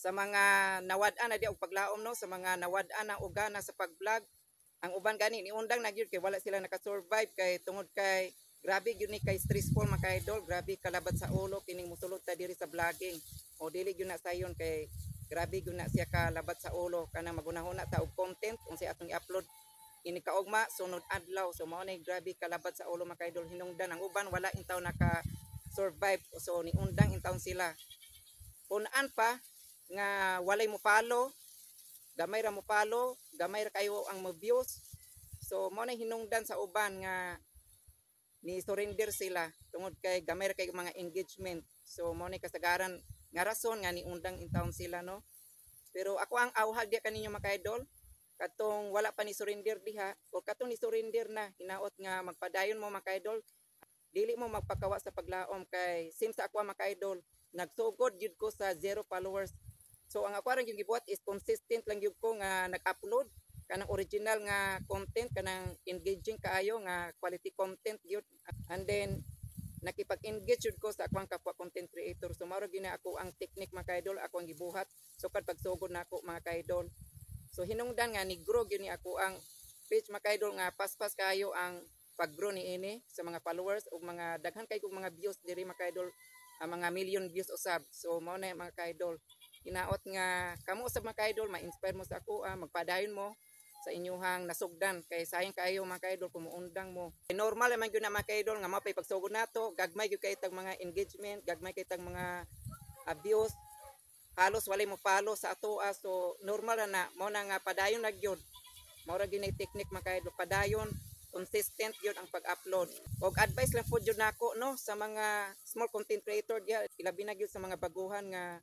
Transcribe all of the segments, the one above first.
sa mga nawad-an na di og paglaom no, sa mga nawad-an ng ugana sa pag-vlog. Ang uban gani ni undang na gyud kay wala sila naka-survive kay tungod kay grabe gyud ni kay stressful mga ka-idol, grabe kalabat sa ulo kining musulod ta diri sa vlogging. O dili gyud na sayon kay grabe gyud na siya kalabat sa ulo kanang magunahuna ta og content unsay atong i-upload ini kaugma sunod adlaw. So mao nay grabe kalabat sa ulo mga ka-idol, hinungdan ang uban wala intaw naka survive. So ni undang intaw sila. Punan pa nga walay mo follow, gamay ra mo follow, gamay ra kayo ang mo views. So mo na hinungdan sa uban nga ni surrender sila tungod kay gamay ra kay mga engagement. So mo na kasagaran nga rason nga ni undang intawon sila no. Pero ako ang awhag dia kaninyo mga ka-idol, katong wala pa ni surrender diha o katong ni surrender na hinaot nga magpadayon mo mga ka-idol, dili mo magpakawa sa paglaom kay since ako mga ka-idol nagsugod jud ko sa 0 followers. So ang ako rin yung gibuhat is consistent lang yun ko nga nag-upload kanang original nga content, kanang engaging kaayo nga quality content yun. And then nakipag-engage yun ko sa akong kapwa content creator. So maro gina ako ang technique mga ka-idol, ako ang gibuhat. So kad pagsugod na ako mga ka-idol. So hinungdan nga ni grow yun ni ako ang page mga ka-idol nga paspas kayo ang pag-grow ni ini sa mga followers o mga daghan kay kog mga views diri mga ka-idol, mga million views usab. So mao na mga ka-idol. Hinaot nga kamo usab mga ka-idol ma-inspire mo sa ako, magpadayon mo sa inyuhang nasugdan kay sayang kayo mga ka-idol kung muundang mo. Normal naman gyud na mga ka-idol nga mapay pagsugod nato, gagmay gyud kay tag mga engagement, gagmay kay tag mga views. Halos walay mo follow sa ato. So normal na mo na nga padayon na gyud. Mao ra gyud technique mga ka-idol, padayon consistent yun ang pag-upload. Og advice lang po yun nako no sa mga small content creator diha, ilabi na gyud sa mga baguhan nga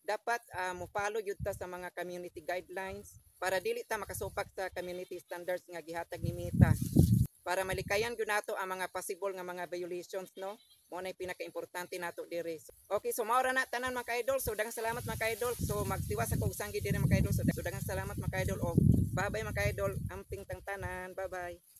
dapat mo follow yun ta sa mga community guidelines para dili ta makasupak sa community standards nga gihatag ni Meta. Para malikayan gyud nato ang mga possible nga mga violations no. Mo na pinaka-importante nato diri. Okay, so mao ra na tanan mga ka-idol. So daghang salamat mga ka-idol. So magtiwas ako og sanggi diri mga ka-idol. So daghang salamat mga ka-idol og bye-bye mga ka-idol. Amping tang tanan. Bye-bye.